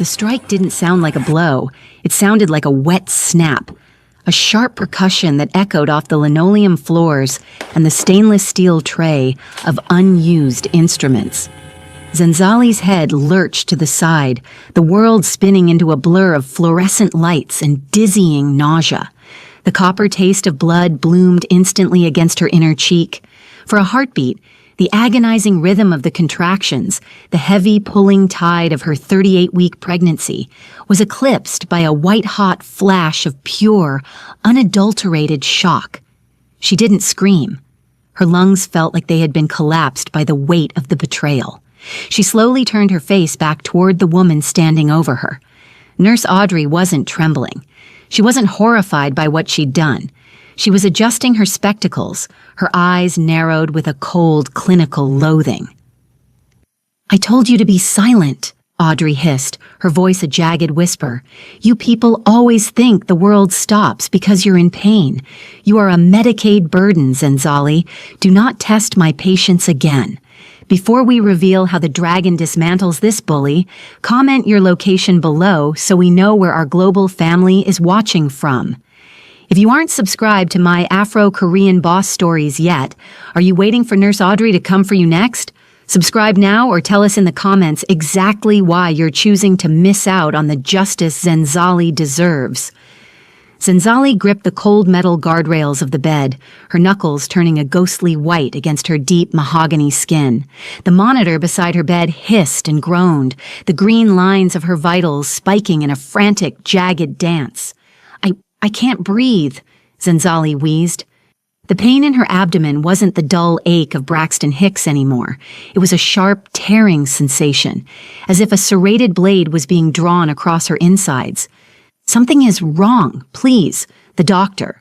The strike didn't sound like a blow. It sounded like a wet snap, a sharp percussion that echoed off the linoleum floors and the stainless steel tray of unused instruments. Zenzali's head lurched to the side, the world spinning into a blur of fluorescent lights and dizzying nausea. The copper taste of blood bloomed instantly against her inner cheek. For a heartbeat, the agonizing rhythm of the contractions, the heavy pulling tide of her 38-week pregnancy, was eclipsed by a white-hot flash of pure, unadulterated shock. She didn't scream. Her lungs felt like they had been collapsed by the weight of the betrayal. She slowly turned her face back toward the woman standing over her. Nurse Audrey wasn't trembling. She wasn't horrified by what she'd done. She was adjusting her spectacles, her eyes narrowed with a cold, clinical loathing. "I told you to be silent," Audrey hissed, her voice a jagged whisper. "You people always think the world stops because you're in pain. You are a Medicaid burden, Zenzali. Do not test my patience again. Before we reveal how the dragon dismantles this bully, comment your location below so we know where our global family is watching from. If you aren't subscribed to my Afro-Korean boss stories yet, are you waiting for Nurse Audrey to come for you next? Subscribe now or tell us in the comments exactly why you're choosing to miss out on the justice Zenzali deserves." Zenzali gripped the cold metal guardrails of the bed, her knuckles turning a ghostly white against her deep mahogany skin. The monitor beside her bed hissed and groaned, the green lines of her vitals spiking in a frantic, jagged dance. I can't breathe," Zenzali wheezed. The pain in her abdomen wasn't the dull ache of Braxton Hicks anymore. It was a sharp, tearing sensation, as if a serrated blade was being drawn across her insides. "Something is wrong, please. The doctor."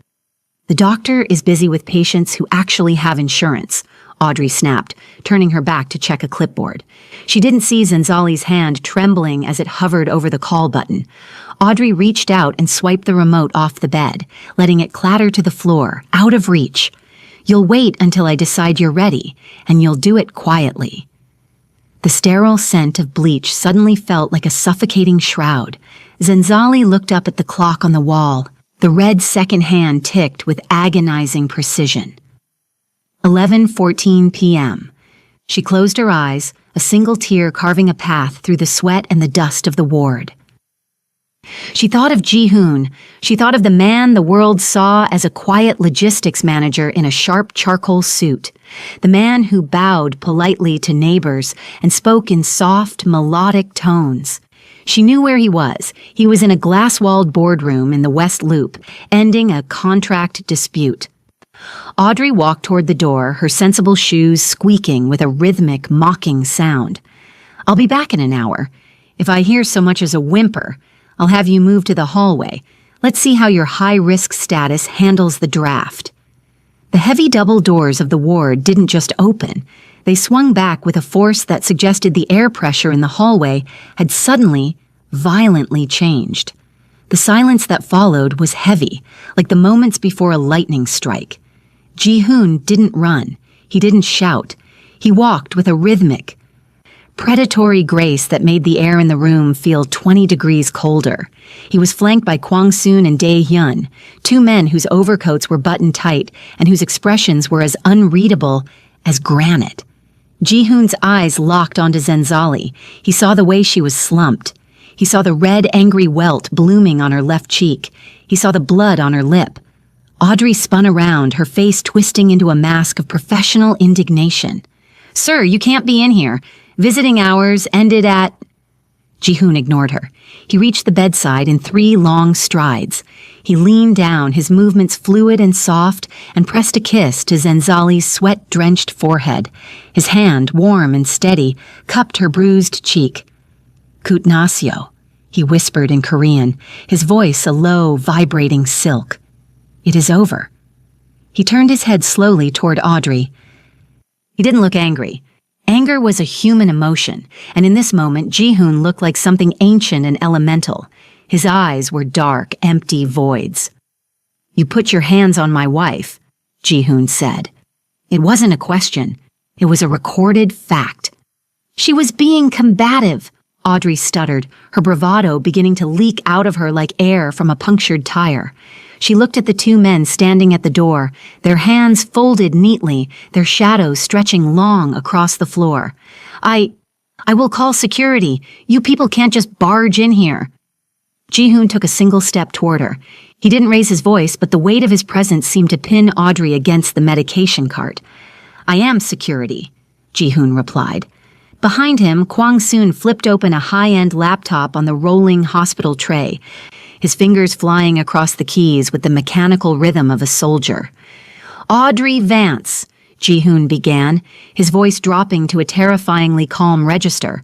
"The doctor is busy with patients who actually have insurance," Audrey snapped, turning her back to check a clipboard. She didn't see Zenzali's hand trembling as it hovered over the call button. Audrey reached out and swiped the remote off the bed, letting it clatter to the floor, out of reach. "You'll wait until I decide you're ready, and you'll do it quietly." The sterile scent of bleach suddenly felt like a suffocating shroud. Zenzali looked up at the clock on the wall. The red second hand ticked with agonizing precision. 11:14 p.m. She closed her eyes, a single tear carving a path through the sweat and the dust of the ward. She thought of Ji-hoon. She thought of the man the world saw as a quiet logistics manager in a sharp charcoal suit. The man who bowed politely to neighbors and spoke in soft, melodic tones. She knew where he was. He was in a glass-walled boardroom in the West Loop, ending a contract dispute. Audrey walked toward the door, her sensible shoes squeaking with a rhythmic, mocking sound. "I'll be back in an hour. If I hear so much as a whimper, I'll have you move to the hallway. Let's see how your high-risk status handles the draft." The heavy double doors of the ward didn't just open. They swung back with a force that suggested the air pressure in the hallway had suddenly, violently changed. The silence that followed was heavy, like the moments before a lightning strike. Ji-hoon didn't run. He didn't shout. He walked with a rhythmic, predatory grace that made the air in the room feel 20 degrees colder. He was flanked by Kwang-soon and Dae-hyun, two men whose overcoats were buttoned tight and whose expressions were as unreadable as granite. Ji-hoon's eyes locked onto Zenzali. He saw the way she was slumped. He saw the red, angry welt blooming on her left cheek. He saw the blood on her lip. Audrey spun around, her face twisting into a mask of professional indignation. "Sir, you can't be in here. Visiting hours ended at—" Ji-hoon ignored her. He reached the bedside in 3 long strides. He leaned down, his movements fluid and soft, and pressed a kiss to Zenzali's sweat-drenched forehead. His hand, warm and steady, cupped her bruised cheek. "Kutnasyo," he whispered in Korean, his voice a low, vibrating silk. "It is over." He turned his head slowly toward Audrey. He didn't look angry. Anger was a human emotion, and in this moment, Ji-hoon looked like something ancient and elemental. His eyes were dark, empty voids. "You put your hands on my wife," Ji-hoon said. It wasn't a question. It was a recorded fact. "She was being combative," Audrey stuttered, her bravado beginning to leak out of her like air from a punctured tire. She looked at the two men standing at the door, their hands folded neatly, their shadows stretching long across the floor. I will call security. You people can't just barge in here. Ji-hoon took a single step toward her. He didn't raise his voice, but the weight of his presence seemed to pin Audrey against the medication cart. I am security, Ji-hoon replied. Behind him, Kwang-soon flipped open a high-end laptop on the rolling hospital tray, his fingers flying across the keys with the mechanical rhythm of a soldier. Audrey Vance, Ji-hoon began, his voice dropping to a terrifyingly calm register.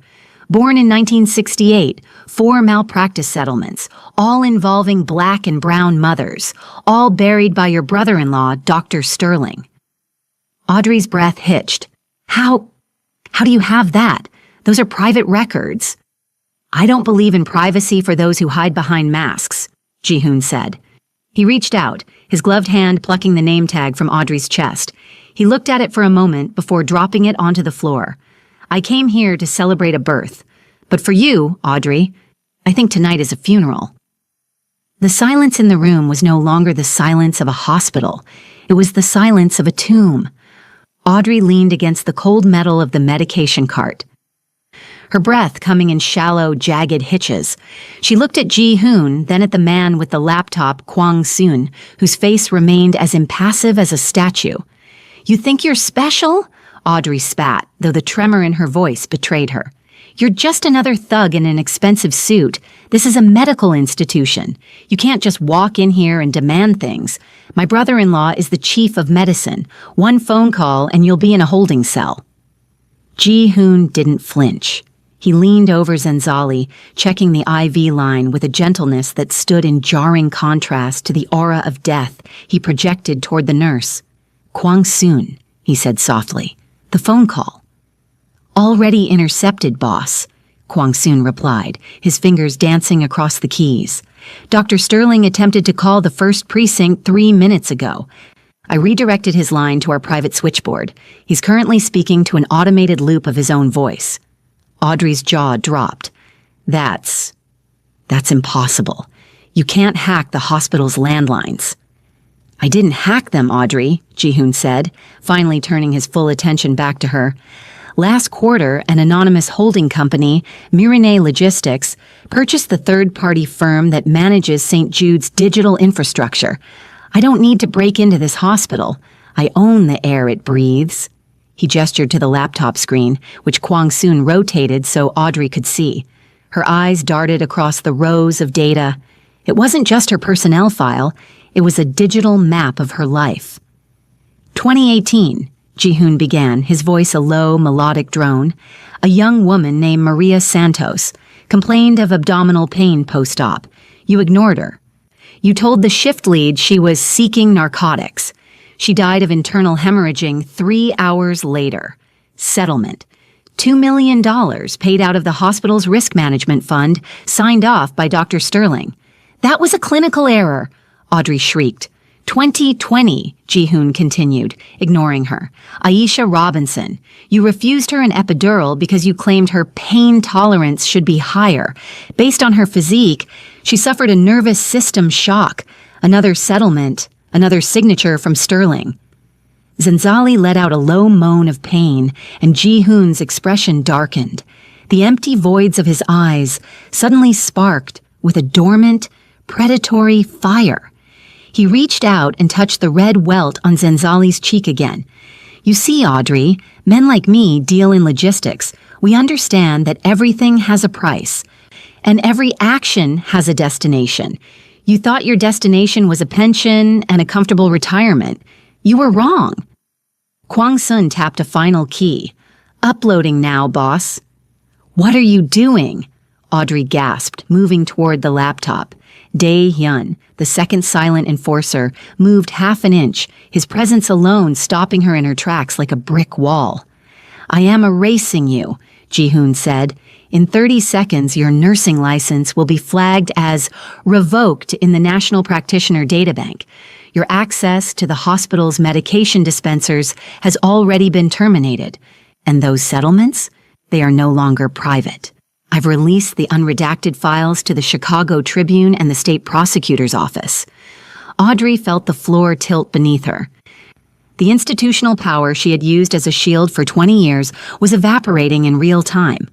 Born in 1968, 4 malpractice settlements, all involving black and brown mothers, all buried by your brother-in-law, Dr. Sterling. Audrey's breath hitched. How do you have that? Those are private records. I don't believe in privacy for those who hide behind masks, Ji-hoon said. He reached out, his gloved hand plucking the name tag from Audrey's chest. He looked at it for a moment before dropping it onto the floor. I came here to celebrate a birth. But for you, Audrey, I think tonight is a funeral. The silence in the room was no longer the silence of a hospital. It was the silence of a tomb. Audrey leaned against the cold metal of the medication cart, her breath coming in shallow, jagged hitches. She looked at Ji-hoon, then at the man with the laptop, Kwang-soon, whose face remained as impassive as a statue. You think you're special? Audrey spat, though the tremor in her voice betrayed her. You're just another thug in an expensive suit. This is a medical institution. You can't just walk in here and demand things. My brother-in-law is the chief of medicine. One phone call and you'll be in a holding cell. Ji-hoon didn't flinch. He leaned over Zenzali, checking the IV line with a gentleness that stood in jarring contrast to the aura of death he projected toward the nurse. Kwang-soon, he said softly. The phone call. Already intercepted, boss, Kwang-soon replied, his fingers dancing across the keys. Dr. Sterling attempted to call the first precinct 3 minutes ago. I redirected his line to our private switchboard. He's currently speaking to an automated loop of his own voice. Audrey's jaw dropped. That's impossible. You can't hack the hospital's landlines. I didn't hack them, Audrey, Ji-hoon said, finally turning his full attention back to her. Last quarter, an anonymous holding company, Mirene Logistics, purchased the third-party firm that manages St. Jude's digital infrastructure. I don't need to break into this hospital. I own the air it breathes. He gestured to the laptop screen, which Kwang-soon rotated so Audrey could see. Her eyes darted across the rows of data. It wasn't just her personnel file. It was a digital map of her life. 2018, Ji-hoon began, his voice a low, melodic drone. A young woman named Maria Santos complained of abdominal pain post-op. You ignored her. You told the shift lead she was seeking narcotics. She died of internal hemorrhaging 3 hours later. Settlement. $2 million paid out of the hospital's risk management fund, signed off by Dr. Sterling. That was a clinical error, Audrey shrieked. 2020, Ji-hoon continued, ignoring her. Aisha Robinson. You refused her an epidural because you claimed her pain tolerance should be higher. Based on her physique, she suffered a nervous system shock. Another settlement, another signature from Sterling. Zenzali let out a low moan of pain, and Ji-hoon's expression darkened. The empty voids of his eyes suddenly sparked with a dormant, predatory fire. He reached out and touched the red welt on Zenzali's cheek again. You see, Audrey, men like me deal in logistics. We understand that everything has a price, and every action has a destination. You thought your destination was a pension and a comfortable retirement. You were wrong. Kwang-soon tapped a final key. Uploading now, boss. What are you doing? Audrey gasped, moving toward the laptop. Dae-hyun, the second silent enforcer, moved half an inch, his presence alone stopping her in her tracks like a brick wall. I am erasing you, Ji-hoon said. In 30 seconds, your nursing license will be flagged as revoked in the National Practitioner Databank. Your access to the hospital's medication dispensers has already been terminated. And those settlements? They are no longer private. I've released the unredacted files to the Chicago Tribune and the state prosecutor's office. Audrey felt the floor tilt beneath her. The institutional power she had used as a shield for 20 years was evaporating in real time.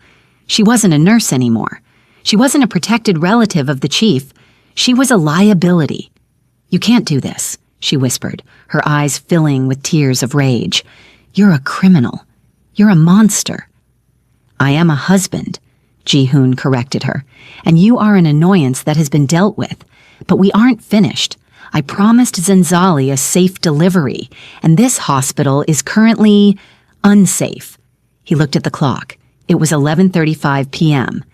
She wasn't a nurse anymore. She wasn't a protected relative of the chief. She was a liability. "You can't do this," she whispered, her eyes filling with tears of rage. "You're a criminal. You're a monster." "I am a husband," Ji-hoon corrected her, "and you are an annoyance that has been dealt with. But we aren't finished. I promised Zenzali a safe delivery, and this hospital is currently unsafe." He looked at the clock. It was 11:35 p.m.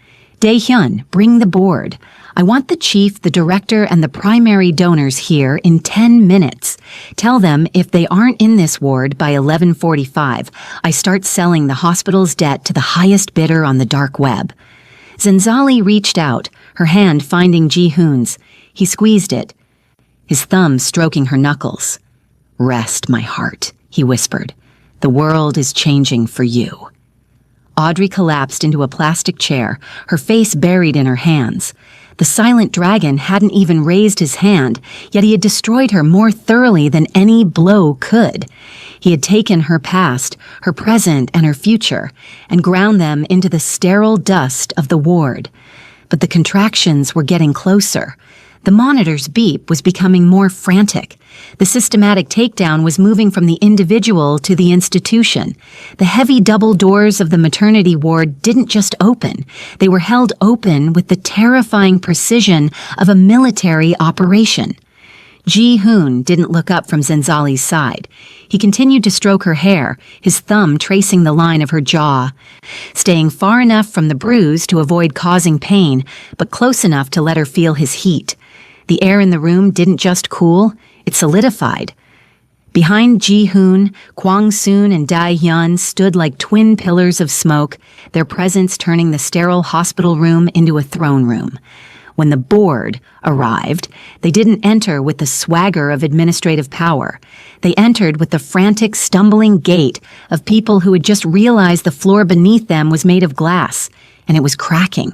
"Dae-hyun, bring the board. I want the chief, the director, and the primary donors here in 10 minutes. Tell them if they aren't in this ward by 11:45, I start selling the hospital's debt to the highest bidder on the dark web." Zenzali reached out, her hand finding Ji-hoon's. He squeezed it, his thumb stroking her knuckles. "Rest, my heart," he whispered. "The world is changing for you." Audrey collapsed into a plastic chair, her face buried in her hands. The silent dragon hadn't even raised his hand, yet he had destroyed her more thoroughly than any blow could. He had taken her past, her present, and her future, and ground them into the sterile dust of the ward. But the contractions were getting closer. The monitor's beep was becoming more frantic. The systematic takedown was moving from the individual to the institution. The heavy double doors of the maternity ward didn't just open. They were held open with the terrifying precision of a military operation. Ji-hoon didn't look up from Zenzali's side. He continued to stroke her hair, his thumb tracing the line of her jaw, staying far enough from the bruise to avoid causing pain, but close enough to let her feel his heat. The air in the room didn't just cool, it solidified. Behind Ji-hoon, Kwang-soon and Dae-hyun stood like twin pillars of smoke, their presence turning the sterile hospital room into a throne room. When the board arrived, they didn't enter with the swagger of administrative power. They entered with the frantic, stumbling gait of people who had just realized the floor beneath them was made of glass, and it was cracking.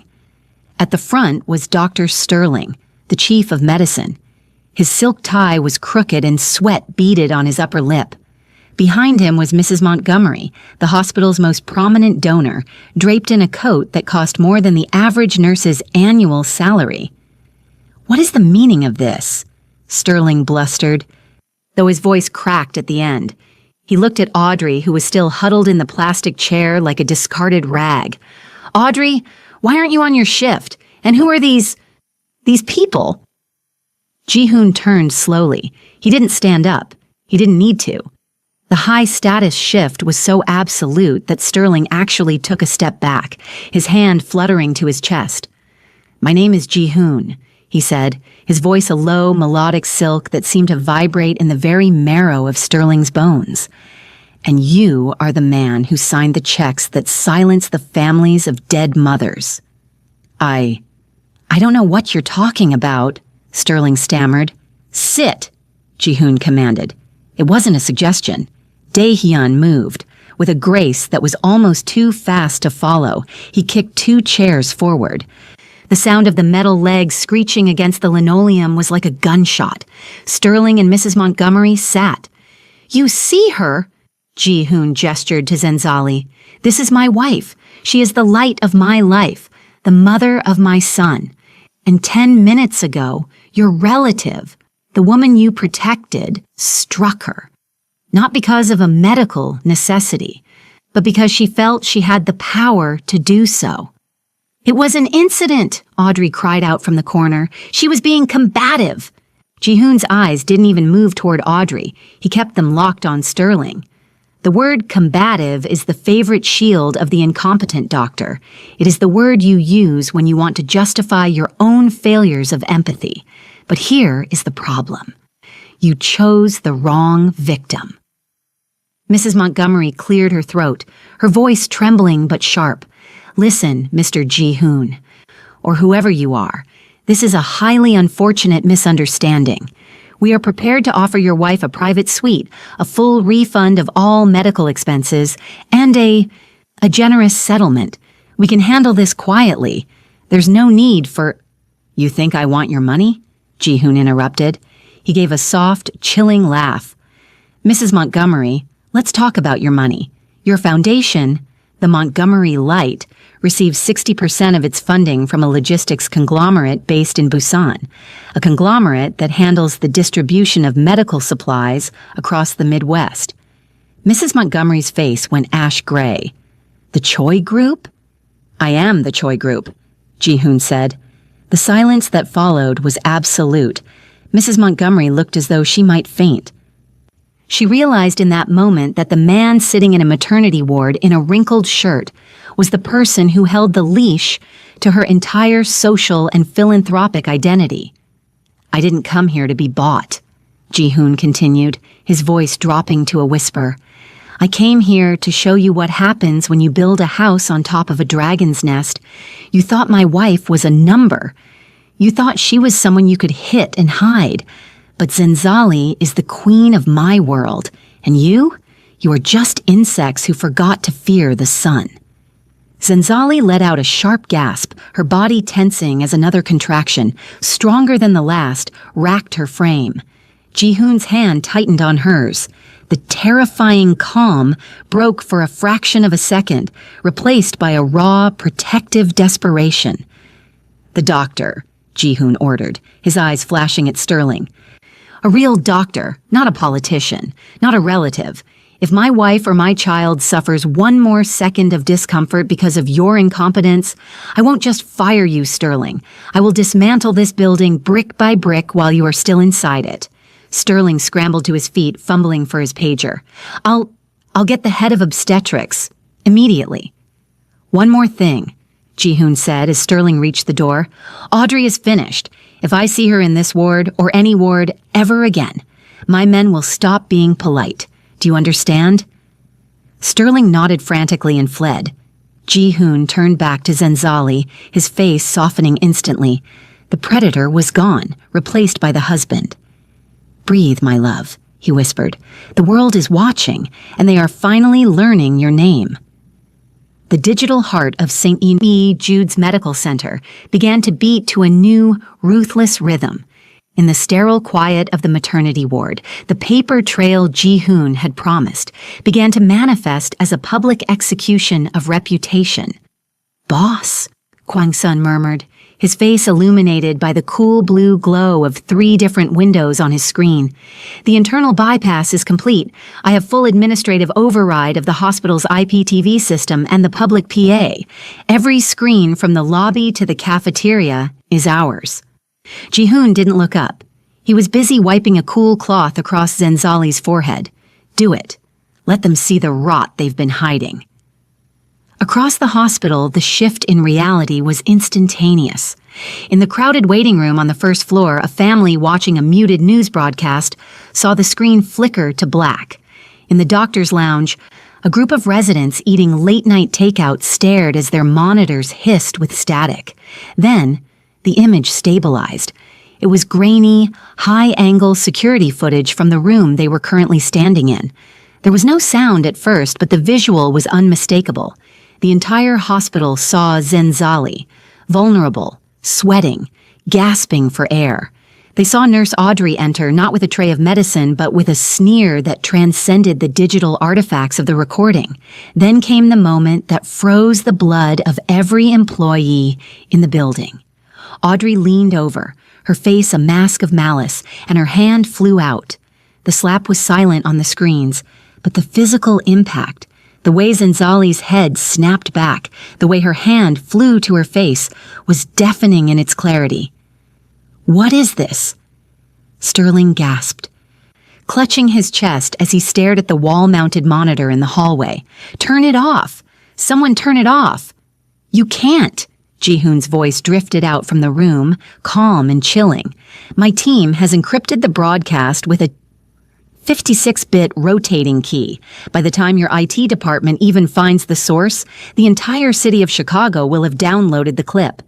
At the front was Dr. Sterling, the chief of medicine. His silk tie was crooked and sweat beaded on his upper lip. Behind him was Mrs. Montgomery, the hospital's most prominent donor, draped in a coat that cost more than the average nurse's annual salary. "What is the meaning of this?" Sterling blustered, though his voice cracked at the end. He looked at Audrey, who was still huddled in the plastic chair like a discarded rag. "Audrey, why aren't you on your shift? And who are these people?" Ji-hoon turned slowly. He didn't stand up. He didn't need to. The high-status shift was so absolute that Sterling actually took a step back, his hand fluttering to his chest. "My name is Ji-hoon," he said, his voice a low, melodic silk that seemed to vibrate in the very marrow of Sterling's bones. "And you are the man who signed the checks that silenced the families of dead mothers." I don't know what you're talking about," Sterling stammered. "Sit," Ji-hoon commanded. It wasn't a suggestion. Dae-hyun moved. With a grace that was almost too fast to follow, he kicked 2 chairs forward. The sound of the metal legs screeching against the linoleum was like a gunshot. Sterling and Mrs. Montgomery sat. "You see her?" Ji-hoon gestured to Zenzali. "This is my wife. She is the light of my life, the mother of my son. And 10 minutes ago, your relative, the woman you protected, struck her. Not because of a medical necessity, but because she felt she had the power to do so." "It was an incident," Audrey cried out from the corner. "She was being combative." Ji-hoon's eyes didn't even move toward Audrey. He kept them locked on Sterling. The word combative is the favorite shield of the incompetent doctor. It is the word you use when you want to justify your own failures of empathy. But here is the problem. You chose the wrong victim. Mrs. Montgomery cleared her throat, her voice trembling but sharp. "Listen, Mr. Ji-hoon, or whoever you are, this is a highly unfortunate misunderstanding. We are prepared to offer your wife a private suite, a full refund of all medical expenses, and a generous settlement. We can handle this quietly. There's no need for—" "You think I want your money?" Ji-hoon interrupted. He gave a soft, chilling laugh. "Mrs. Montgomery, let's talk about your money. Your foundation, the Montgomery Light, receives 60% of its funding from a logistics conglomerate based in Busan, a conglomerate that handles the distribution of medical supplies across the Midwest." Mrs. Montgomery's face went ash gray. "The Choi Group?" "I am the Choi Group," Ji-hoon said. The silence that followed was absolute. Mrs. Montgomery looked as though she might faint. She realized in that moment that the man sitting in a maternity ward in a wrinkled shirt was the person who held the leash to her entire social and philanthropic identity. "I didn't come here to be bought," Ji-hoon continued, his voice dropping to a whisper. "I came here to show you what happens when you build a house on top of a dragon's nest. You thought my wife was a number. You thought she was someone you could hit and hide. But Zenzali is the queen of my world, and you are just insects who forgot to fear the sun." Zenzali let out a sharp gasp, her body tensing as another contraction, stronger than the last, racked her frame. Ji-hoon's hand tightened on hers. The terrifying calm broke for a fraction of a second, replaced by a raw, protective desperation. "The doctor," Ji-hoon ordered, his eyes flashing at Sterling. "A real doctor, not a politician, not a relative. If my wife or my child suffers one more second of discomfort because of your incompetence, I won't just fire you, Sterling. I will dismantle this building brick by brick while you are still inside it." Sterling scrambled to his feet, fumbling for his pager. I'll get the head of obstetrics. Immediately." "One more thing," Ji-hoon said as Sterling reached the door. "Audrey is finished. If I see her in this ward, or any ward, ever again, my men will stop being polite. Do you understand?" Sterling nodded frantically and fled. Ji-hoon turned back to Zenzali, his face softening instantly. The predator was gone, replaced by the husband. "Breathe, my love," he whispered. "The world is watching, and they are finally learning your name." The digital heart of St. E. Jude's Medical Center began to beat to a new, ruthless rhythm. In the sterile quiet of the maternity ward, the paper trail Ji-hoon had promised began to manifest as a public execution of reputation. "Boss," Kwang-sun murmured, his face illuminated by the cool blue glow of 3 different windows on his screen. "The internal bypass is complete. I have full administrative override of the hospital's IPTV system and the public PA. Every screen from the lobby to the cafeteria is ours." Ji-hoon didn't look up. He was busy wiping a cool cloth across Zenzali's forehead. "Do it. Let them see the rot they've been hiding." Across the hospital, the shift in reality was instantaneous. In the crowded waiting room on the first floor, a family watching a muted news broadcast saw the screen flicker to black. In the doctor's lounge, a group of residents eating late-night takeout stared as their monitors hissed with static. Then, the image stabilized. It was grainy, high-angle security footage from the room they were currently standing in. There was no sound at first, but the visual was unmistakable. The entire hospital saw Zenzali, vulnerable, sweating, gasping for air. They saw Nurse Audrey enter not with a tray of medicine, but with a sneer that transcended the digital artifacts of the recording. Then came the moment that froze the blood of every employee in the building. Audrey leaned over, her face a mask of malice, and her hand flew out. The slap was silent on the screens, but the physical impact, the way Zenzali's head snapped back, the way her hand flew to her face, was deafening in its clarity. "What is this?" Sterling gasped, clutching his chest as he stared at the wall-mounted monitor in the hallway. "Turn it off! Someone turn it off!" "You can't!" Ji-hoon's voice drifted out from the room, calm and chilling. "My team has encrypted the broadcast with a 56-bit rotating key. By the time your IT department even finds the source, the entire city of Chicago will have downloaded the clip.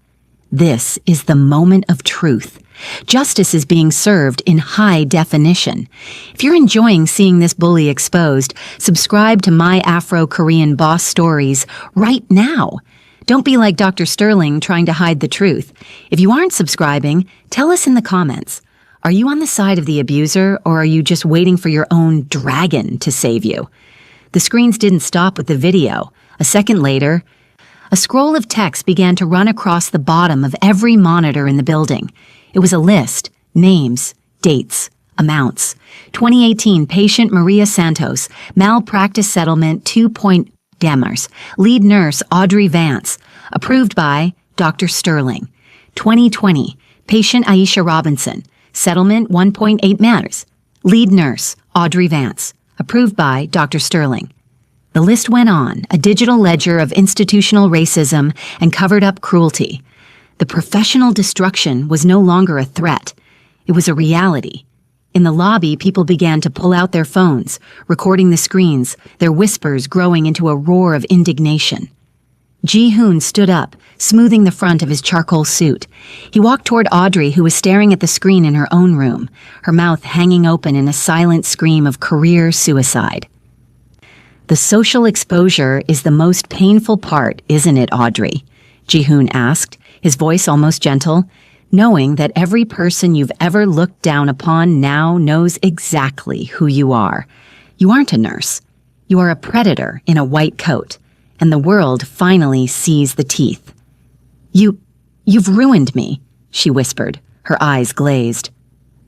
This is the moment of truth. Justice is being served in high definition. If you're enjoying seeing this bully exposed, subscribe to My Afro-Korean Boss Stories right now. Don't be like Dr. Sterling trying to hide the truth. If you aren't subscribing, tell us in the comments. Are you on the side of the abuser, or are you just waiting for your own dragon to save you? The screens didn't stop with the video. A second later, a scroll of text began to run across the bottom of every monitor in the building. It was a list: names, dates, amounts. 2018 patient Maria Santos, malpractice settlement 2. Dammers. Lead nurse Audrey Vance, approved by Dr. Sterling. 2020 patient Aisha Robinson, settlement 1.8 matters. Lead nurse Audrey Vance, approved by Dr. Sterling. The list went on, a digital ledger of institutional racism and covered-up cruelty. The professional destruction was no longer a threat. It was a reality. In the lobby, people began to pull out their phones, recording the screens, their whispers growing into a roar of indignation. Ji-hoon stood up, smoothing the front of his charcoal suit. He walked toward Audrey, who was staring at the screen in her own room, her mouth hanging open in a silent scream of career suicide. The social exposure is the most painful part, isn't it, Audrey? Ji-hoon asked, his voice almost gentle, knowing that every person you've ever looked down upon now knows exactly who you are. You aren't a nurse. You are a predator in a white coat, and the world finally sees the teeth. You've ruined me, she whispered, her eyes glazed.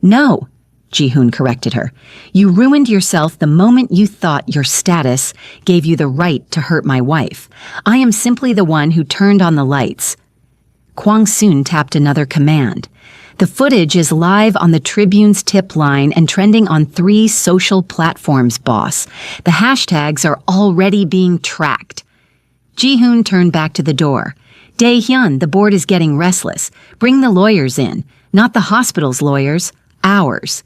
No, Ji-hoon corrected her. You ruined yourself the moment you thought your status gave you the right to hurt my wife. I am simply the one who turned on the lights. Kwang-soon tapped another command. The footage is live on the Tribune's tip line and trending on 3 social platforms, boss. The hashtags are already being tracked. Ji-hoon turned back to the door. Dae-hyun, the board is getting restless. Bring the lawyers in. Not the hospital's lawyers, ours.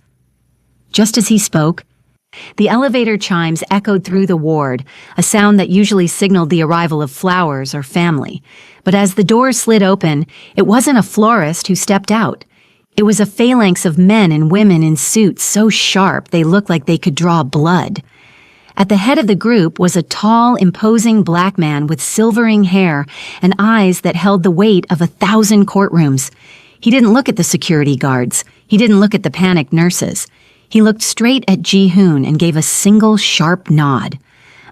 Just as he spoke, the elevator chimes echoed through the ward, a sound that usually signaled the arrival of flowers or family. But as the door slid open, it wasn't a florist who stepped out. It was a phalanx of men and women in suits so sharp they looked like they could draw blood. At the head of the group was a tall, imposing black man with silvering hair and eyes that held the weight of 1,000 courtrooms. He didn't look at the security guards. He didn't look at the panicked nurses. He looked straight at Ji-hoon and gave a single sharp nod.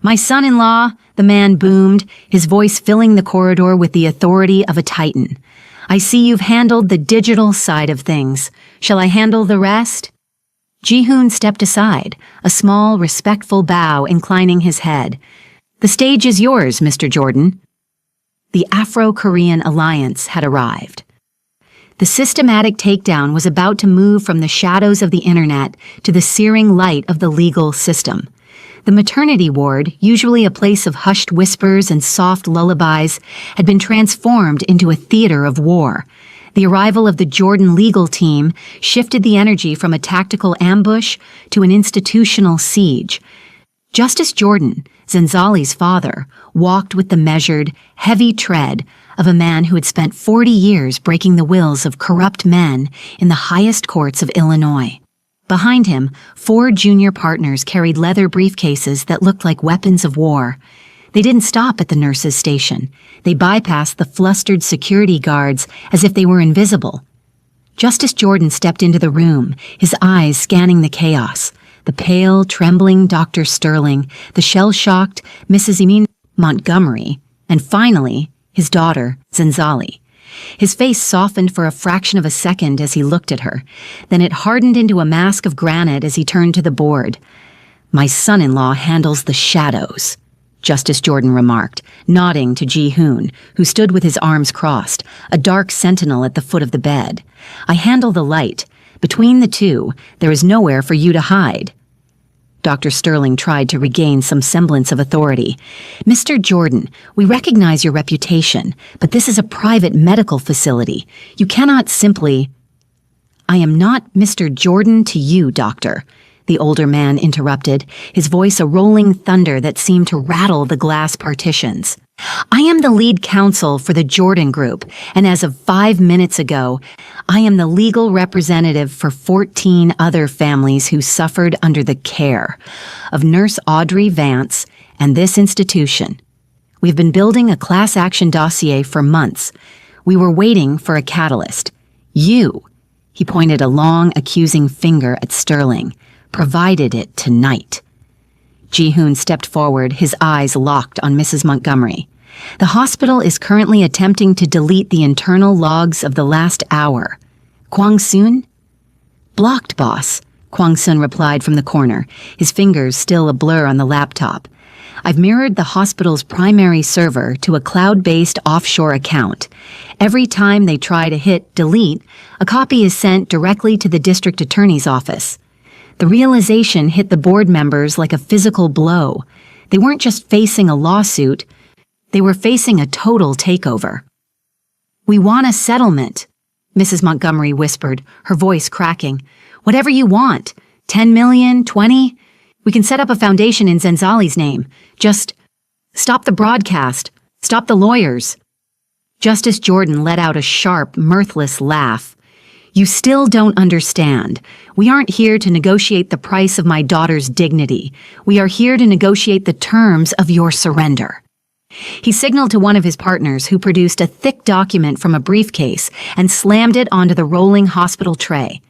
My son-in-law, the man boomed, his voice filling the corridor with the authority of a titan. I see you've handled the digital side of things. Shall I handle the rest? Ji-hoon stepped aside, a small, respectful bow inclining his head. The stage is yours, Mr. Jordan. The Afro-Korean alliance had arrived. The systematic takedown was about to move from the shadows of the internet to the searing light of the legal system. The maternity ward, usually a place of hushed whispers and soft lullabies, had been transformed into a theater of war. The arrival of the Jordan legal team shifted the energy from a tactical ambush to an institutional siege. Justice Jordan, Zenzali's father, walked with the measured, heavy tread of a man who had spent 40 years breaking the wills of corrupt men in the highest courts of Illinois. Behind him, 4 junior partners carried leather briefcases that looked like weapons of war. They didn't stop at the nurses' station. They bypassed the flustered security guards as if they were invisible. Justice Jordan stepped into the room, his eyes scanning the chaos. The pale, trembling Dr. Sterling, the shell-shocked Mrs. Emin Montgomery, and finally, his daughter, Zenzali. His face softened for a fraction of a second as he looked at her. Then it hardened into a mask of granite as he turned to the board. My son-in-law handles the shadows, Justice Jordan remarked, nodding to Ji-hoon, who stood with his arms crossed, a dark sentinel at the foot of the bed. I handle the light. Between the two, there is nowhere for you to hide. Dr. Sterling tried to regain some semblance of authority. Mr. Jordan, we recognize your reputation, but this is a private medical facility. You cannot simply— I am not Mr. Jordan to you, doctor, the older man interrupted, his voice a rolling thunder that seemed to rattle the glass partitions. I am the lead counsel for the Jordan Group, and as of 5 minutes ago, I am the legal representative for 14 other families who suffered under the care of Nurse Audrey Vance and this institution. We've been building a class action dossier for months. We were waiting for a catalyst. You," he pointed a long, accusing finger at Sterling, "provided it tonight." Ji-hoon stepped forward, his eyes locked on Mrs. Montgomery. "The hospital is currently attempting to delete the internal logs of the last hour. Kwang-soon?" "Blocked, boss," Kwang-soon replied from the corner, his fingers still a blur on the laptop. "I've mirrored the hospital's primary server to a cloud-based offshore account. Every time they try to hit delete, a copy is sent directly to the district attorney's office." The realization hit the board members like a physical blow. They weren't just facing a lawsuit, they were facing a total takeover. "We want a settlement," Mrs. Montgomery whispered, her voice cracking. "Whatever you want. 10 million, 20? We can set up a foundation in Zenzali's name. Just stop the broadcast. Stop the lawyers." Justice Jordan let out a sharp, mirthless laugh. "You still don't understand. We aren't here to negotiate the price of my daughter's dignity. We are here to negotiate the terms of your surrender." He signaled to one of his partners, who produced a thick document from a briefcase and slammed it onto the rolling hospital tray.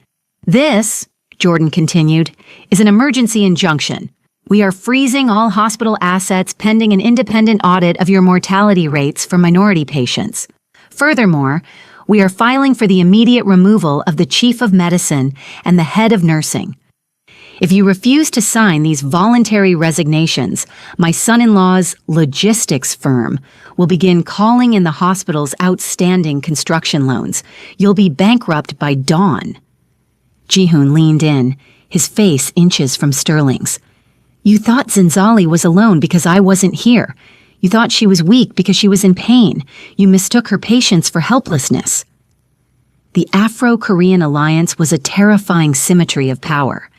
"This," Jordan continued, "is an emergency injunction. We are freezing all hospital assets pending an independent audit of your mortality rates for minority patients. Furthermore, we are filing for the immediate removal of the chief of medicine and the head of nursing. If you refuse to sign these voluntary resignations, my son-in-law's logistics firm will begin calling in the hospital's outstanding construction loans. You'll be bankrupt by dawn." Ji-hoon leaned in, his face inches from Sterling's. "You thought Zenzali was alone because I wasn't here. You thought she was weak because she was in pain. You mistook her patience for helplessness." The Afro-Korean alliance was a terrifying symmetry of power.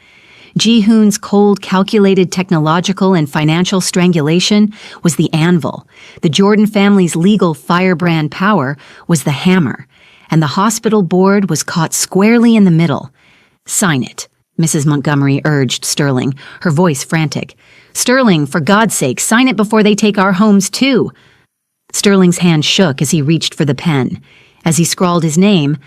Ji-hoon's cold, calculated technological and financial strangulation was the anvil. The Jordan family's legal firebrand power was the hammer. And the hospital board was caught squarely in the middle. "Sign it," Mrs. Montgomery urged Sterling, her voice frantic. "Sterling, for God's sake, sign it before they take our homes too." Sterling's hand shook as he reached for the pen. As he scrawled his name,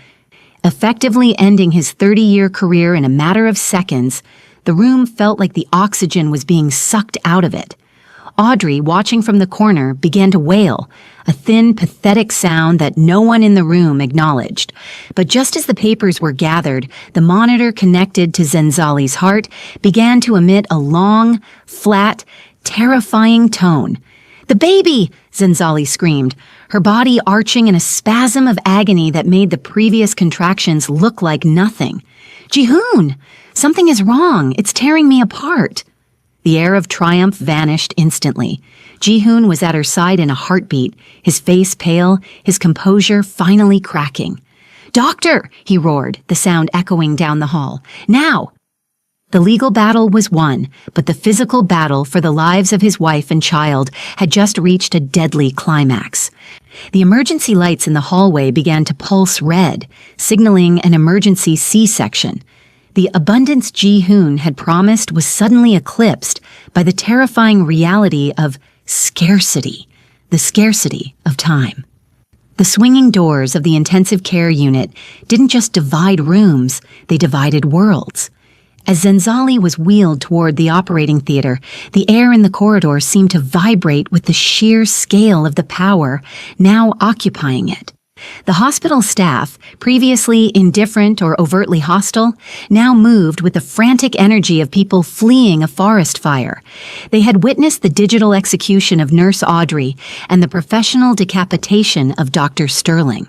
effectively ending his 30-year career in a matter of seconds, the room felt like the oxygen was being sucked out of it. Audrey, watching from the corner, began to wail, a thin, pathetic sound that no one in the room acknowledged. But just as the papers were gathered, the monitor connected to Zenzali's heart began to emit a long, flat, terrifying tone. "The baby!" Zenzali screamed, her body arching in a spasm of agony that made the previous contractions look like nothing. "Ji-hoon! Something is wrong. It's tearing me apart." The air of triumph vanished instantly. Ji-hoon was at her side in a heartbeat, his face pale, his composure finally cracking. "Doctor!" he roared, the sound echoing down the hall. "Now!" The legal battle was won, but the physical battle for the lives of his wife and child had just reached a deadly climax. The emergency lights in the hallway began to pulse red, signaling an emergency C-section. The abundance Ji-hoon had promised was suddenly eclipsed by the terrifying reality of scarcity, the scarcity of time. The swinging doors of the intensive care unit didn't just divide rooms, they divided worlds. As Zenzali was wheeled toward the operating theater, the air in the corridor seemed to vibrate with the sheer scale of the power now occupying it. The hospital staff, previously indifferent or overtly hostile, now moved with the frantic energy of people fleeing a forest fire. They had witnessed the digital execution of Nurse Audrey and the professional decapitation of Dr. Sterling.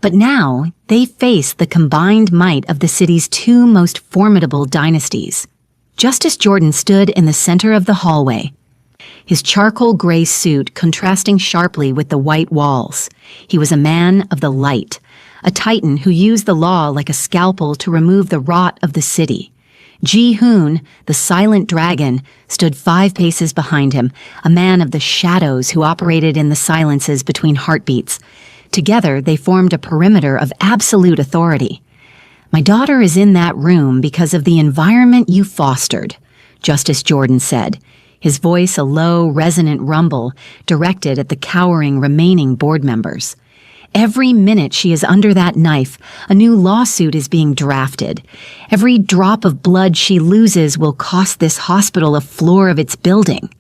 But now they faced the combined might of the city's two most formidable dynasties. Justice Jordan stood in the center of the hallway, his charcoal gray suit contrasting sharply with the white walls. He was a man of the light, a titan who used the law like a scalpel to remove the rot of the city. Ji-hoon, the silent dragon, stood 5 paces behind him, a man of the shadows who operated in the silences between heartbeats. Together, they formed a perimeter of absolute authority. "My daughter is in that room because of the environment you fostered," Justice Jordan said, his voice a low, resonant rumble directed at the cowering remaining board members. Every minute she is under that knife, a new lawsuit is being drafted. Every drop of blood she loses will cost this hospital a floor of its building.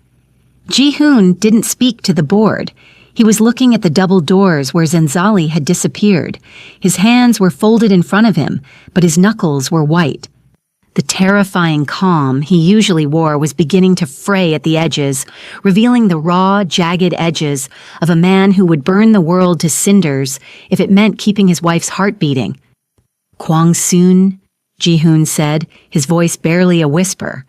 Ji-hoon didn't speak to the board. He was looking at the double doors where Zenzali had disappeared. His hands were folded in front of him, but his knuckles were white. The terrifying calm he usually wore was beginning to fray at the edges, revealing the raw, jagged edges of a man who would burn the world to cinders if it meant keeping his wife's heart beating. "Kwang-soon," Ji-hoon said, his voice barely a whisper.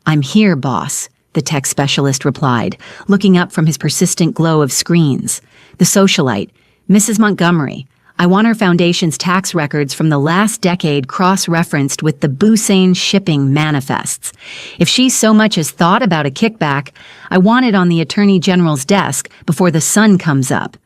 "I'm here, boss," the tech specialist replied, looking up from his persistent glow of screens. "The socialite, Mrs. Montgomery. I want her foundation's tax records from the last decade cross-referenced with the Busan shipping manifests. If she so much as thought about a kickback, I want it on the Attorney General's desk before the sun comes up."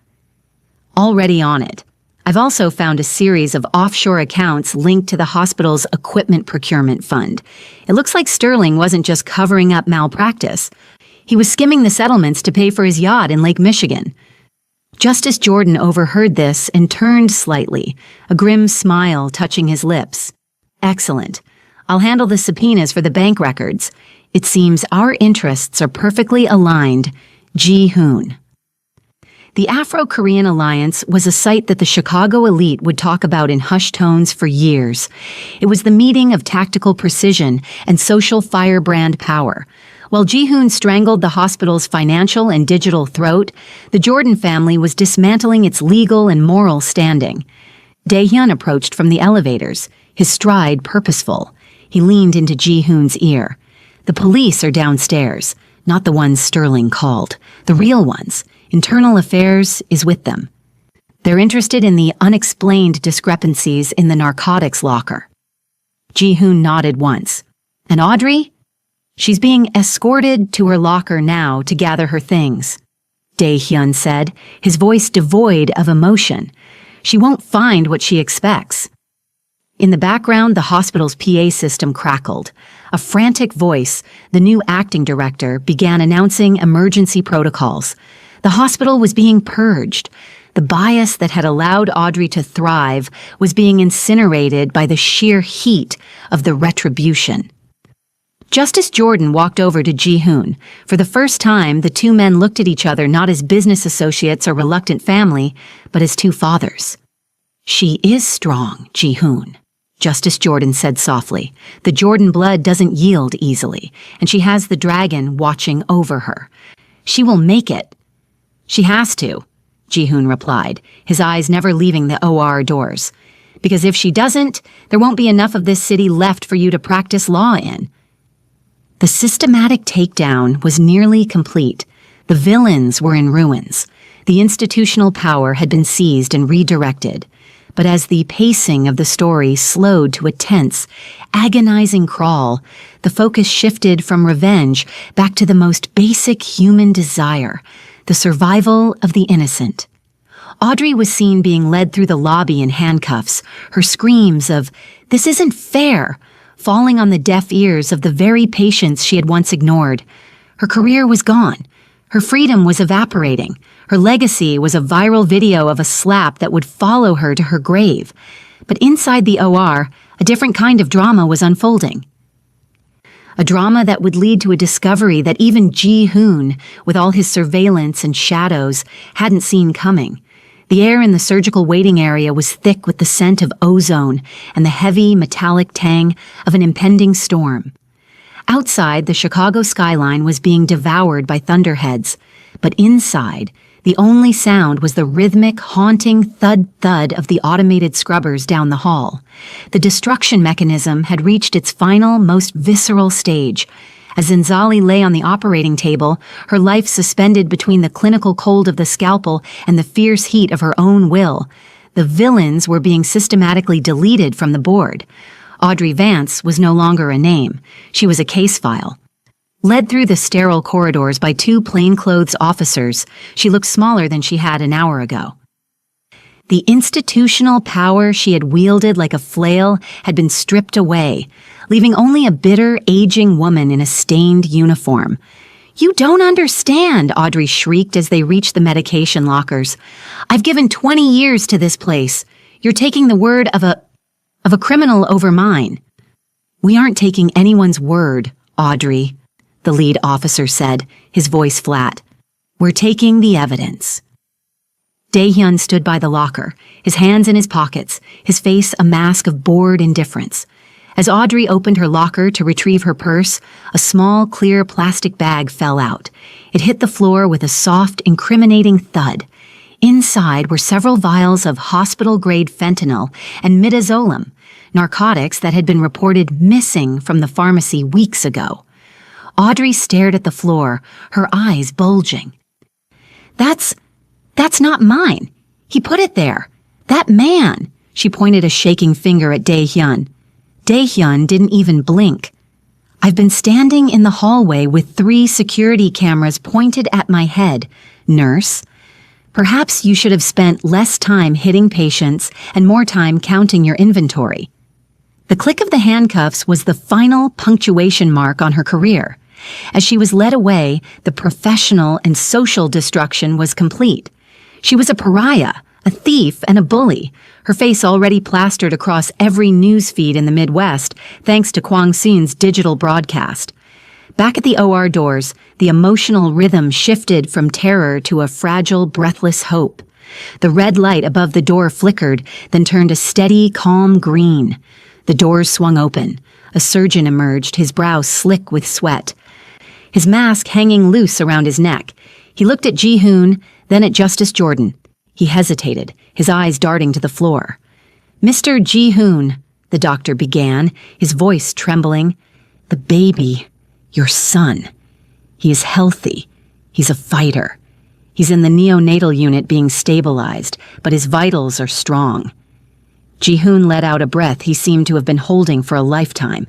"Already on it. I've also found a series of offshore accounts linked to the hospital's equipment procurement fund. It looks like Sterling wasn't just covering up malpractice. He was skimming the settlements to pay for his yacht in Lake Michigan." Justice Jordan overheard this and turned slightly, a grim smile touching his lips. "Excellent. I'll handle the subpoenas for the bank records. It seems our interests are perfectly aligned. Ji-hoon." The Afro-Korean Alliance was a site that the Chicago elite would talk about in hushed tones for years. It was the meeting of tactical precision and social firebrand power. While Ji-hoon strangled the hospital's financial and digital throat, the Jordan family was dismantling its legal and moral standing. Dae-hyun approached from the elevators, his stride purposeful. He leaned into Ji-hoon's ear. "The police are downstairs, not the ones Sterling called. The real ones. Internal Affairs is with them. They're interested in the unexplained discrepancies in the narcotics locker." Ji-hoon nodded once. "And Audrey?" "She's being escorted to her locker now to gather her things," Dae-hyun said, his voice devoid of emotion. "She won't find what she expects." In the background, the hospital's PA system crackled. A frantic voice, the new acting director, began announcing emergency protocols. The hospital was being purged. The bias that had allowed Audrey to thrive was being incinerated by the sheer heat of the retribution. Justice Jordan walked over to Ji-hoon. For the first time, the two men looked at each other not as business associates or reluctant family, but as two fathers. "She is strong, Ji-hoon," Justice Jordan said softly. "The Jordan blood doesn't yield easily, and she has the dragon watching over her. She will make it." "She has to," Ji-hoon replied, his eyes never leaving the OR doors. "Because if she doesn't, there won't be enough of this city left for you to practice law in." The systematic takedown was nearly complete. The villains were in ruins. The institutional power had been seized and redirected. But as the pacing of the story slowed to a tense, agonizing crawl, the focus shifted from revenge back to the most basic human desire, the survival of the innocent. Audrey was seen being led through the lobby in handcuffs, her screams of, "This isn't fair," falling on the deaf ears of the very patients she had once ignored. Her career was gone. Her freedom was evaporating. Her legacy was a viral video of a slap that would follow her to her grave. But inside the OR, a different kind of drama was unfolding. A drama that would lead to a discovery that even Ji-hoon, with all his surveillance and shadows, hadn't seen coming. The air in the surgical waiting area was thick with the scent of ozone and the heavy, metallic tang of an impending storm. Outside, the Chicago skyline was being devoured by thunderheads, but inside, the only sound was the rhythmic, haunting thud-thud of the automated scrubbers down the hall. The destruction mechanism had reached its final, most visceral stage. As Zenzali lay on the operating table, her life suspended between the clinical cold of the scalpel and the fierce heat of her own will, the villains were being systematically deleted from the board. Audrey Vance was no longer a name. She was a case file. Led through the sterile corridors by two plainclothes officers, she looked smaller than she had an hour ago. The institutional power she had wielded like a flail had been stripped away, leaving only a bitter, aging woman in a stained uniform. You don't understand, Audrey shrieked as they reached the medication lockers. I've given 20 years to this place. You're taking the word of a criminal over mine. We aren't taking anyone's word, Audrey, the lead officer said, his voice flat. We're taking the evidence. Dae-hyun stood by the locker, his hands in his pockets, his face a mask of bored indifference. As Audrey opened her locker to retrieve her purse, a small, clear plastic bag fell out. It hit the floor with a soft, incriminating thud. Inside were several vials of hospital-grade fentanyl and midazolam, narcotics that had been reported missing from the pharmacy weeks ago. Audrey stared at the floor, her eyes bulging. That's not mine. He put it there. That man. She pointed a shaking finger at Dae-hyun. Dae-hyun didn't even blink. I've been standing in the hallway with 3 security cameras pointed at my head, nurse. Perhaps you should have spent less time hitting patients and more time counting your inventory. The click of the handcuffs was the final punctuation mark on her career. As she was led away, the professional and social destruction was complete. She was a pariah, a thief, and a bully, her face already plastered across every news feed in the Midwest, thanks to Kwang Soon's digital broadcast. Back at the OR doors, the emotional rhythm shifted from terror to a fragile, breathless hope. The red light above the door flickered, then turned a steady, calm green. The doors swung open. A surgeon emerged, his brow slick with sweat, his mask hanging loose around his neck. He looked at Ji-hoon, then at Justice Jordan. He hesitated, his eyes darting to the floor. Mr. Ji-hoon, the doctor began, his voice trembling. The baby, your son. He is healthy. He's a fighter. He's in the neonatal unit being stabilized, but his vitals are strong. Ji-hoon let out a breath he seemed to have been holding for a lifetime.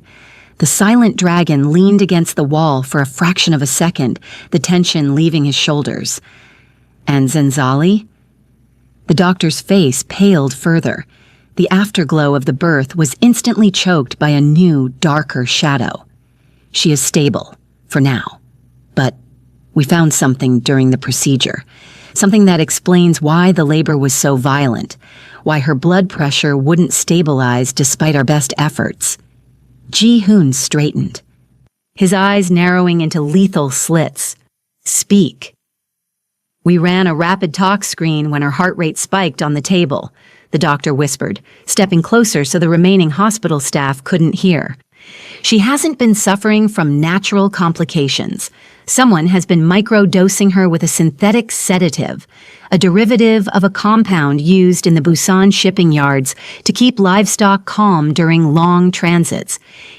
The silent dragon leaned against the wall for a fraction of a second, the tension leaving his shoulders. And Zenzali? The doctor's face paled further. The afterglow of the birth was instantly choked by a new, darker shadow. She is stable, for now. But we found something during the procedure. Something that explains why the labor was so violent, why her blood pressure wouldn't stabilize despite our best efforts. Ji-hoon straightened, his eyes narrowing into lethal slits. Speak. We ran a rapid talk screen when her heart rate spiked on the table, the doctor whispered, stepping closer so the remaining hospital staff couldn't hear. She hasn't been suffering from natural complications. Someone has been microdosing her with a synthetic sedative, a derivative of a compound used in the Busan shipping yards to keep livestock calm during long transits.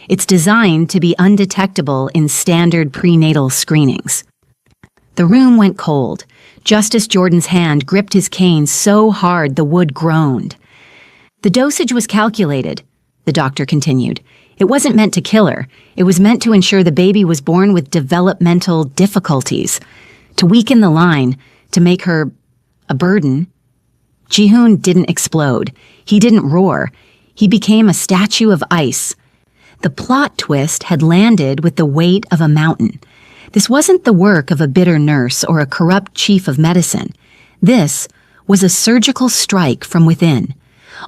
It's designed to be undetectable in standard prenatal screenings. The room went cold. Justice Jordan's hand gripped his cane so hard the wood groaned. The dosage was calculated, the doctor continued. It wasn't meant to kill her. It was meant to ensure the baby was born with developmental difficulties, to weaken the line, to make her a burden. Ji-hoon didn't explode. He didn't roar. He became a statue of ice. The plot twist had landed with the weight of a mountain. This wasn't the work of a bitter nurse or a corrupt chief of medicine. This was a surgical strike from within.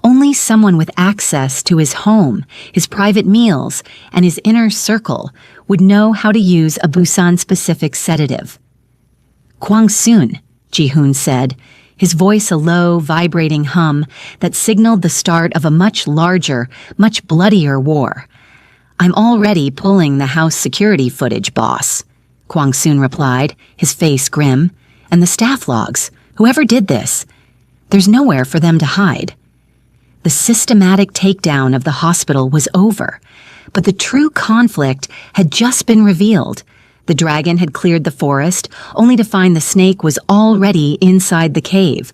Only someone with access to his home, his private meals, and his inner circle would know how to use a Busan-specific sedative. Kwang Soon, Ji-hoon said, his voice a low, vibrating hum that signaled the start of a much larger, much bloodier war. I'm already pulling the house security footage, boss, Kwang Soon replied, his face grim. And the staff logs, whoever did this, there's nowhere for them to hide. The systematic takedown of the hospital was over, but the true conflict had just been revealed. The dragon had cleared the forest, only to find the snake was already inside the cave.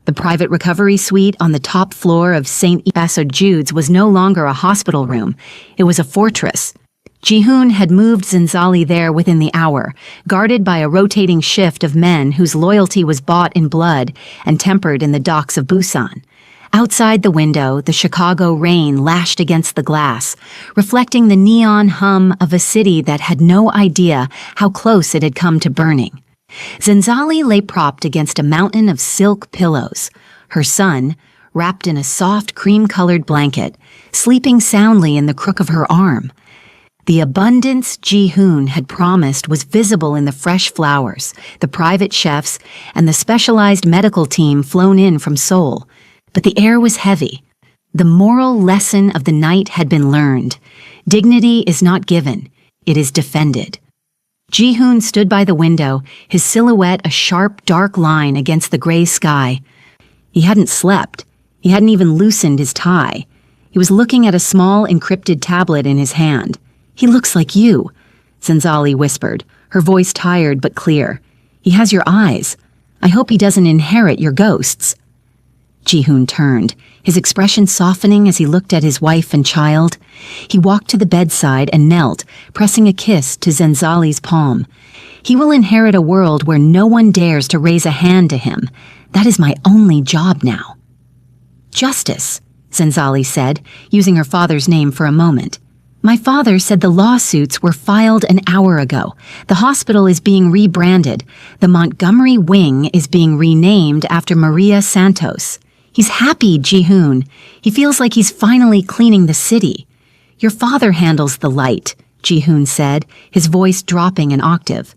The private recovery suite on the top floor of St. Basso Jude's was no longer a hospital room. It was a fortress. Ji-hoon had moved Zenzali there within the hour, guarded by a rotating shift of men whose loyalty was bought in blood and tempered in the docks of Busan. Outside the window, the Chicago rain lashed against the glass, reflecting the neon hum of a city that had no idea how close it had come to burning. Zenzali lay propped against a mountain of silk pillows, her son, wrapped in a soft cream-colored blanket, sleeping soundly in the crook of her arm. The abundance Ji-hoon had promised was visible in the fresh flowers, the private chefs, and the specialized medical team flown in from Seoul. But the air was heavy. The moral lesson of the night had been learned. Dignity is not given, it is defended. Ji-hoon stood by the window, his silhouette a sharp, dark line against the gray sky. He hadn't slept. He hadn't even loosened his tie. He was looking at a small, encrypted tablet in his hand. "He looks like you," Zenzali whispered, her voice tired but clear. "He has your eyes. I hope he doesn't inherit your ghosts." Ji-hoon turned, his expression softening as he looked at his wife and child. He walked to the bedside and knelt, pressing a kiss to Zenzali's palm. "He will inherit a world where no one dares to raise a hand to him. That is my only job now." "Justice," Zenzali said, using her father's name for a moment. "My father said the lawsuits were filed an hour ago. The hospital is being rebranded. The Montgomery Wing is being renamed after Maria Santos. He's happy, Ji-hoon. He feels like he's finally cleaning the city." "Your father handles the light," Ji-hoon said, his voice dropping an octave.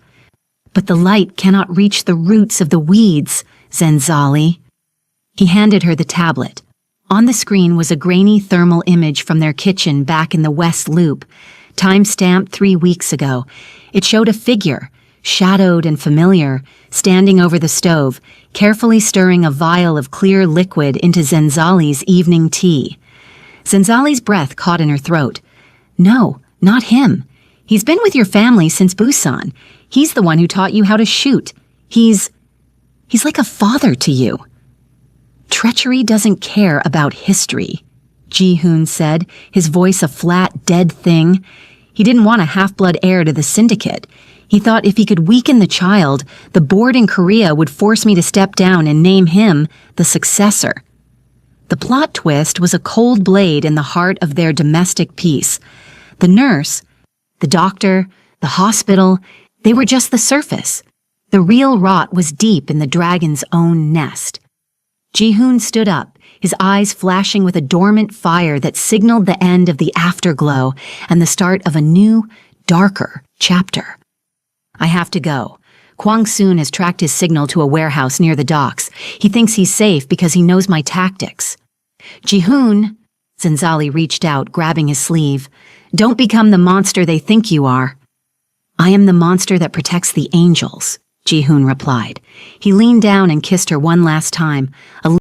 "But the light cannot reach the roots of the weeds, Zenzali." He handed her the tablet. On the screen was a grainy thermal image from their kitchen back in the West Loop, time-stamped 3 weeks ago. It showed a figure, shadowed and familiar, standing over the stove, carefully stirring a vial of clear liquid into Zenzali's evening tea. Zenzali's breath caught in her throat. "No, not him. He's been with your family since Busan. He's the one who taught you how to shoot. He's like a father to you." "Treachery doesn't care about history," Ji-hoon said, his voice a flat, dead thing. He didn't want a half-blood heir to the syndicate. He thought if he could weaken the child, the board in Korea would force me to step down and name him the successor. The plot twist was a cold blade in the heart of their domestic peace. The nurse, the doctor, the hospital, they were just the surface. The real rot was deep in the dragon's own nest. Ji-hoon stood up, his eyes flashing with a dormant fire that signaled the end of the afterglow and the start of a new, darker chapter. "I have to go. Kwang-soon has tracked his signal to a warehouse near the docks. He thinks he's safe because he knows my tactics." "Ji-hoon," Zenzali reached out, grabbing his sleeve. "Don't become the monster they think you are." "I am the monster that protects the angels," Ji-hoon replied. He leaned down and kissed her one last time, a